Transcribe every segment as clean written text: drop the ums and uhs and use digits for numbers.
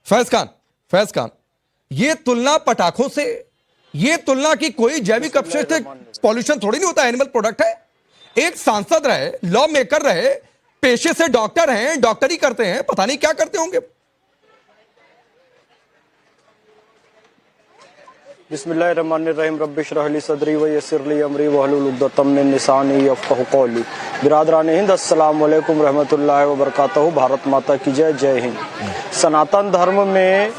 फैज खान, ये तुलना पटाखों से, ये तुलना की कोई जैविक अपशिष्ट पॉल्यूशन थोड़ी नहीं होता, एनिमल प्रोडक्ट है। एक सांसद रहे, लॉ मेकर रहे, पेशे से डॉक्टर हैं, डॉक्टरी करते हैं, पता नहीं क्या करते होंगे। बिस्मिल्लाहिर्रहमानिर्रहीम रब्बिश रह ली सदरी व यस्सिर ली अमरी वहलुल उक़दतम मिन लिसानी यफ़क़हू क़ौली। बिरादरान हिंद, अस्सलाम वालेकुम रहमतुल्लाहि व बरकातहू। भारत माता की जय, जय हिंद। सनातन धर्म में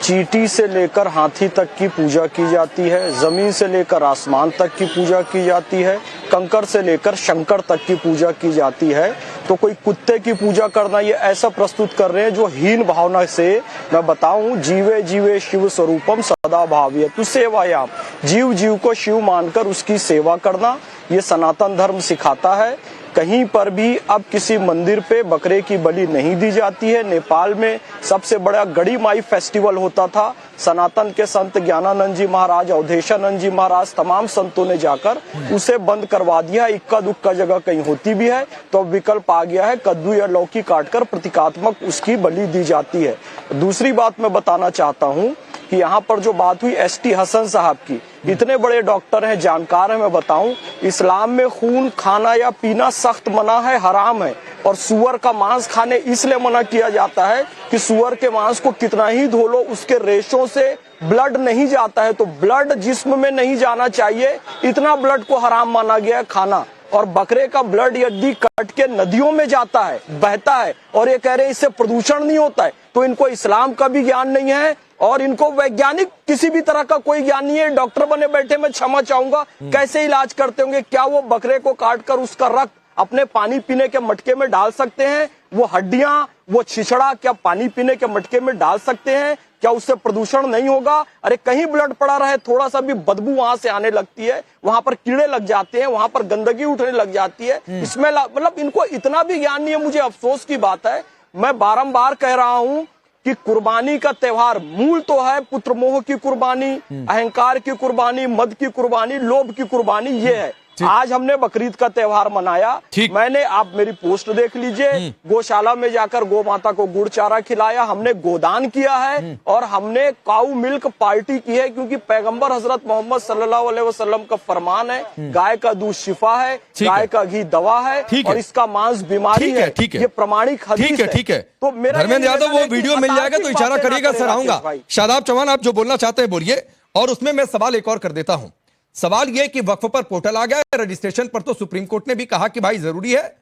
चींटी से लेकर हाथी तक की पूजा की जाती है, जमीन से लेकर आसमान तक की पूजा की जाती है, कंकड़ से लेकर शंकर तक की पूजा की जाती है। तो कोई कुत्ते की पूजा करना, ये ऐसा प्रस्तुत कर रहे हैं जो हीन भावना से, मैं बताऊं, जीवे जीवे शिव स्वरूपम सदा भाव्यतु सेवायाम, जीव जीव को शिव मानकर उसकी सेवा करना, ये सनातन धर्म सिखाता है। कहीं पर भी अब किसी मंदिर पे बकरे की बलि नहीं दी जाती है। नेपाल में सबसे बड़ा गड़ी माई फेस्टिवल होता था, सनातन के संत ज्ञानानंद जी महाराज, अवधेशानंद जी महाराज, तमाम संतों ने जाकर उसे बंद करवा दिया। इक्का दुक्का जगह कहीं होती भी है तो अब विकल्प आ गया है, कद्दू या लौकी काटकर प्रतीकात्मक उसकी बलि दी जाती है। दूसरी बात मैं बताना चाहता हूँ कि यहाँ पर जो बात हुई एसटी हसन साहब की, इतने बड़े डॉक्टर हैं, जानकार हैं, मैं बताऊं, इस्लाम में खून खाना या पीना सख्त मना है, हराम है। और सुअर का मांस खाने इसलिए मना किया जाता है कि सुअर के मांस को कितना ही धो लो, उसके रेशों से ब्लड नहीं जाता है, तो ब्लड जिस्म में नहीं जाना चाहिए, इतना ब्लड को हराम माना गया है खाना। और बकरे का ब्लड यदि कट के नदियों में जाता है, बहता है, और ये कह रहे हैं इससे प्रदूषण नहीं होता है, तो इनको इस्लाम का भी ज्ञान नहीं है और इनको वैज्ञानिक किसी भी तरह का कोई ज्ञान नहीं है। डॉक्टर बने बैठे, मैं क्षमा चाहूंगा, कैसे इलाज करते होंगे? क्या वो बकरे को काटकर उसका रक्त अपने पानी पीने के मटके में डाल सकते हैं? वो हड्डियां, वो छिछड़ा क्या पानी पीने के मटके में डाल सकते हैं? क्या उससे प्रदूषण नहीं होगा? अरे कहीं ब्लड पड़ा रहे, थोड़ा सा भी बदबू वहां से आने लगती है, वहां पर कीड़े लग जाते हैं, वहां पर गंदगी उठने लग जाती है, इसमें मतलब इनको इतना भी ज्ञान नहीं है। मुझे अफसोस की बात है, मैं बारंबार कह रहा हूं कि कुर्बानी का त्योहार मूल तो है पुत्र मोह की कुर्बानी, अहंकार की कुर्बानी, मद की कुर्बानी, लोभ की कुर्बानी, ये है। आज हमने बकरीद का त्योहार मनाया, मैंने, आप मेरी पोस्ट देख लीजिए, गौशाला में जाकर गौ माता को गुड़ चारा खिलाया, हमने गोदान किया है और हमने काऊ मिल्क पार्टी की है, क्योंकि पैगंबर हजरत मोहम्मद सल्लल्लाहु अलैहि वसल्लम का फरमान है, गाय का दूध शिफा है, गाय का घी दवा है और इसका मांस बीमारी है, ये प्रमाणिक हदीस है। ठीक है, तो मेरा धर्मेंद्र यादव, वो वीडियो मिल जाएगा तो इशारा करिएगा, सराहूंगा। शादाब चौहान, आप जो बोलना चाहते हैं बोलिए। और उसमें मैं सवाल एक और कर देता हूं। सवाल यह कि वक्फ पर पोर्टल आ गया, रजिस्ट्रेशन पर तो सुप्रीम कोर्ट ने भी कहा कि भाई जरूरी है,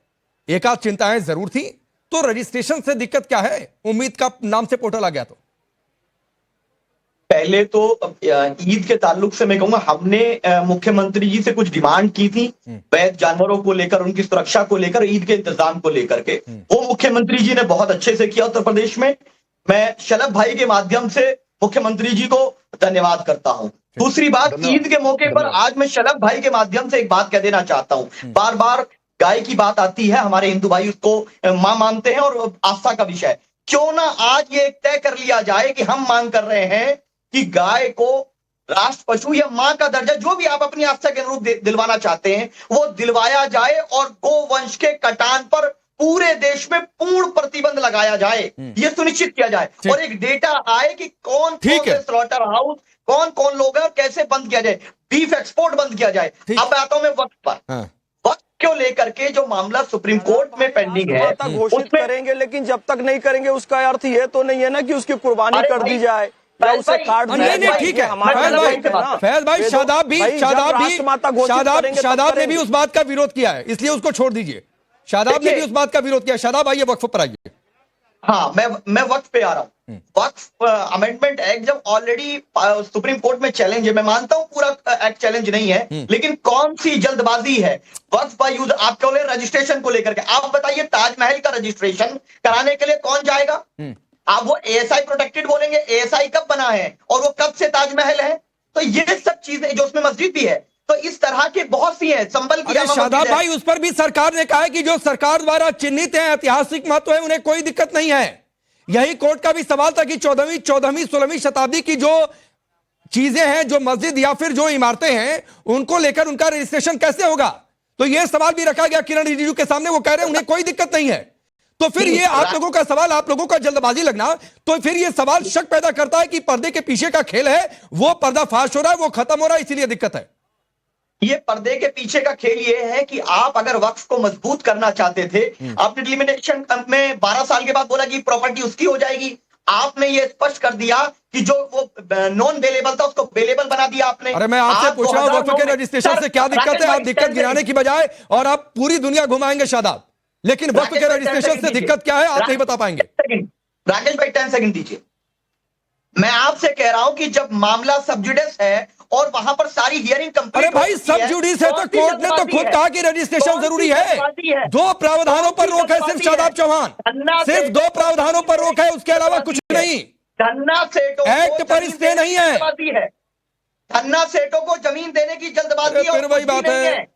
एक आध चिंताएं जरूर थी, तो रजिस्ट्रेशन से दिक्कत क्या है? उम्मीद का नाम से पोर्टल आ गया तो पहले तो ईद के ताल्लुक से मैं कहूंगा, हमने मुख्यमंत्री जी से कुछ डिमांड की थी, वैध जानवरों को लेकर, उनकी सुरक्षा को लेकर, ईद के इंतजाम को लेकर के। वो मुख्यमंत्री जी ने बहुत अच्छे से किया उत्तर प्रदेश में। मैं शलभ भाई के माध्यम से मुख्यमंत्री जी को धन्यवाद करता हूं। दूसरी बात, ईद के मौके पर आज मैं शलभ भाई के माध्यम से एक बात कह देना चाहता हूं। बार बार गाय की बात आती है, हमारे हिंदू भाई उसको मां मानते हैं और आस्था का विषय। क्यों ना आज ये तय कर लिया जाए कि हम मांग कर रहे हैं कि गाय को राष्ट्र पशु या मां का दर्जा, जो भी आप अपनी आस्था के अनुरूप दिलवाना चाहते हैं, वो दिलवाया जाए और गौवंश के कटान पर पूरे देश में पूर्ण प्रतिबंध लगाया जाए, ये सुनिश्चित किया जाए और एक डेटा आए कि कौन कौन से स्लॉटर हाउस, कौन कौन लोग हैं और कैसे बंद किया जाए, बीफ एक्सपोर्ट बंद किया जाए। अब आता हूं मैं वक्त पर, वक्त क्यों लेकर के जो मामला सुप्रीम कोर्ट में पेंडिंग है, घोषित करेंगे, लेकिन जब तक नहीं करेंगे उसका अर्थ ये तो नहीं है ना कि उसकी कुर्बानी कर दी जाए। नहीं, ठीक है फैज भाई, शादाब ने भी उस बात का विरोध किया है, इसलिए उसको छोड़ दीजिए। शादाब ने भी उस बात का विरोध किया। शादाब आइए, वक्फ पर आइए। हाँ, मैं वक्फ पे आ रहा हूँ। वक्फ अमेंडमेंट एक्ट जब ऑलरेडी सुप्रीम कोर्ट में चैलेंज है, मैं मानता हूँ पूरा एक्ट चैलेंज नहीं है, लेकिन कौन सी जल्दबाजी है वक्फ का यूज आप बोले रजिस्ट्रेशन को लेकर के? आप बताइए, ताजमहल का रजिस्ट्रेशन कराने के लिए कौन जाएगा? आप वो एएसआई प्रोटेक्टेड बोलेंगे, एएसआई कब बना है और वो कब से ताजमहल है? तो ये सब चीजें, जो उसमें मस्जिद भी है, तो इस तरह के बहुत सी है। संबल की शादाब भाई, उस पर भी सरकार ने कहा है कि जो सरकार द्वारा चिन्हित है, ऐतिहासिक महत्व है, उन्हें कोई दिक्कत नहीं है। यही कोर्ट का भी सवाल था कि 14वीं 16वीं शताब्दी की जो चीजें हैं, जो मस्जिद या फिर जो इमारतें हैं, उनको लेकर उनका रजिस्ट्रेशन कैसे होगा? तो यह सवाल भी रखा गया किरण रिजिजू के सामने। वो कह रहे हैं उन्हें कोई दिक्कत नहीं है। तो फिर ये आप लोगों का सवाल, आप लोगों का जल्दबाजी लगना, तो फिर ये सवाल शक पैदा करता है कि पर्दे के पीछे का खेल है, वो पर्दा फाश हो रहा है, वो खत्म हो रहा है, इसीलिए दिक्कत है। ये पर्दे के पीछे का खेल ये है कि आप अगर वक्फ को मजबूत करना चाहते थे, आपने डिलिमिटेशन में 12 साल के बाद बोला कि प्रॉपर्टी उसकी हो जाएगी। आपने ये स्पष्ट कर दिया कि जो वो नॉन बेलेबल था उसको बेलेबल बना दिया आपने। अरे मैं आपसे पूछ रहा हूं वक्फ के रजिस्ट्रेशन से क्या दिक्कत है? आप दिक्कत गिनाने की बजाय और आप पूरी दुनिया घुमाएंगे शादाब, लेकिन वक्फ के रजिस्ट्रेशन से दिक्कत क्या है आप नहीं बता पाएंगे। राकेश भाई 10 सेकंड दीजिए। मैं आपसे कह रहा हूं कि जब मामला सब जुडिस है और वहां पर सारी हियरिंग कंप्लीट, अरे भाई सब जुडिस है तो कोर्ट ने तो खुद कहा कि रजिस्ट्रेशन जरूरी है। 2 प्रावधानों पर रोक है सिर्फ शादाब चौहान, सिर्फ 2 प्रावधानों पर रोक है, उसके अलावा कुछ नहीं। धन्ना सेठों एक्ट पर स्टे नहीं है। धन्ना सेठों को जमीन देने की जल्दबाजी फिर वही बात है।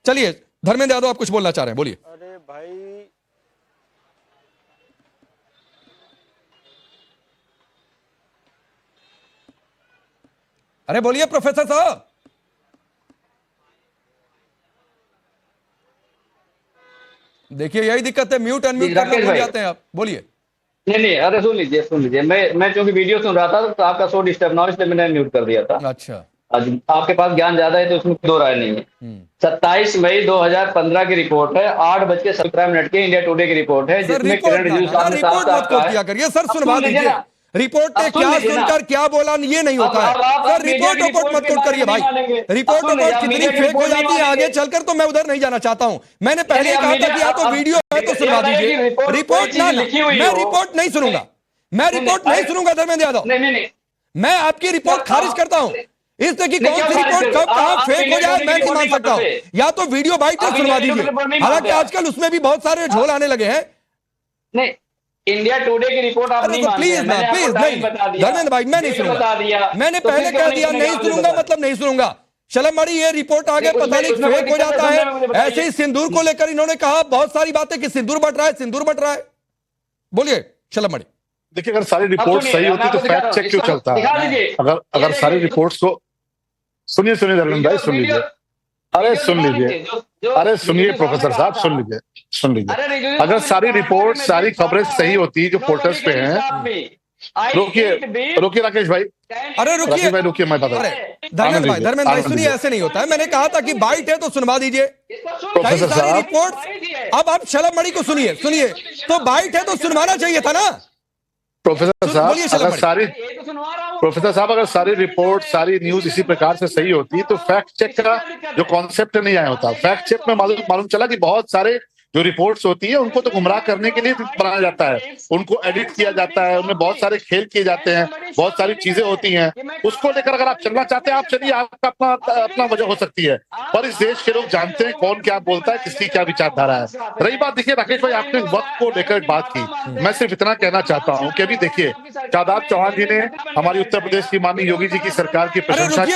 चलिए धर्मेंद्र यादव आप कुछ बोलना चाह रहे हैं, बोलिए। अरे भाई अरे बोलिए प्रोफेसर साहब। देखिए यही दिक्कत है, म्यूट अनम्यूट करना भूल जाते हैं आप, बोलिए। नहीं, अरे सुन लीजिए, मैं क्योंकि वीडियो सुन रहा था तो आपका शो डिस्टर्ब ना हो इसलिए मैंने म्यूट कर दिया था। अच्छा, आज आपके पास ज्ञान ज्यादा है तो उसमें 2 राय नहीं है। 27 मई 2015 की रिपोर्ट है, 8:17 की इंडिया टुडे की रिपोर्ट है, जिसमें किरण रिजिजू साहब ने रिपोर्ट मत कोट किया करिए सर, सुनवा दीजिए। रिपोर्ट ने क्या सुनकर क्या बोला ये नहीं होता है सर। रिपोर्ट मत कोट करिए भाई। रिपोर्ट कितनी फेक हो जाती है आगे चलकर, तो मैं उधर नहीं जाना चाहता हूं। मैंने पहले ही कहा था कि या तो वीडियो है तो सुनवा दीजिए, रिपोर्ट ना। मैं रिपोर्ट नहीं सुनूंगा, मैं रिपोर्ट नहीं सुनूंगा धर्मेंद्र यादव। मैं आपकी रिपोर्ट खारिज करता हूं। इससे कि कौन सी रिपोर्ट कब कहां फेक हो जाए मैं नहीं मान सकता हूं। या तो वीडियो बाइट सुनवा दीजिए, हालांकि आजकल उसमें भी बहुत सारे झोल आने लगे हैं। नहीं, इंडिया टुडे की रिपोर्ट आप नहीं प्लीज ना, प्लीज नहीं धर्मेंद्र भाई, मैं नहीं सुनूंगा। मैंने पहले कह दिया नहीं सुनूंगा, मतलब नहीं सुनूंगा। शलमड़ी ये रिपोर्ट आगे पता नहीं फेक हो जाता है। ऐसे ही सिंदूर को लेकर इन्होंने कहा बहुत सारी बातें कि सिंदूर बट रहा है, सिंदूर बट रहा है। बोलिए शलमड़ी। देखिए अगर सारी रिपोर्ट सही होती तो फैक्ट चेक क्यों चलता है? अगर सारी रिपोर्ट्स को सुनिए धर्मेंद्र भाई, सुन लीजिए। अरे सुन लीजिए, अरे सुनिए प्रोफेसर साहब, सुन लीजिए। अगर सारी रिपोर्ट सारी खबरें सही होती जो पोर्टल्स पे हैं। रोकिए राकेश भाई, अरे रुकिए भाई, रुकिए मैं बता। धर्मेंद्र भाई सुनिए, ऐसे नहीं होता है। मैंने कहा था कि बाइट है तो सुनवा दीजिए। कई सारी रिपोर्ट, अब आप शलमड़ी को सुनिए, तो बाइट है तो सुनवाना चाहिए था ना प्रोफेसर साहब। अगर सारी रिपोर्ट सारी न्यूज इसी प्रकार से सही होती तो फैक्ट चेक का जो कॉन्सेप्ट नहीं आया होता। फैक्ट चेक में मालूम चला कि बहुत सारे जो रिपोर्ट्स होती है उनको तो गुमराह करने के लिए बनाया जाता है, उनको एडिट किया जाता है, उनमें बहुत सारे खेल किए जाते हैं, बहुत सारी चीजें होती हैं। उसको लेकर अगर आप चलना चाहते हैं आप चलिए, आपका अपना वजह हो सकती है, पर इस देश के लोग जानते हैं कौन क्या बोलता है, किसकी क्या विचारधारा है। रही बात, देखिए राकेश भाई, आपने वक्त को लेकर बात की, मैं सिर्फ इतना कहना चाहता हूँ कि अभी देखिए शादाब चौहान जी ने हमारी उत्तर प्रदेश की माननीय योगी जी की सरकार की प्रशंसा की।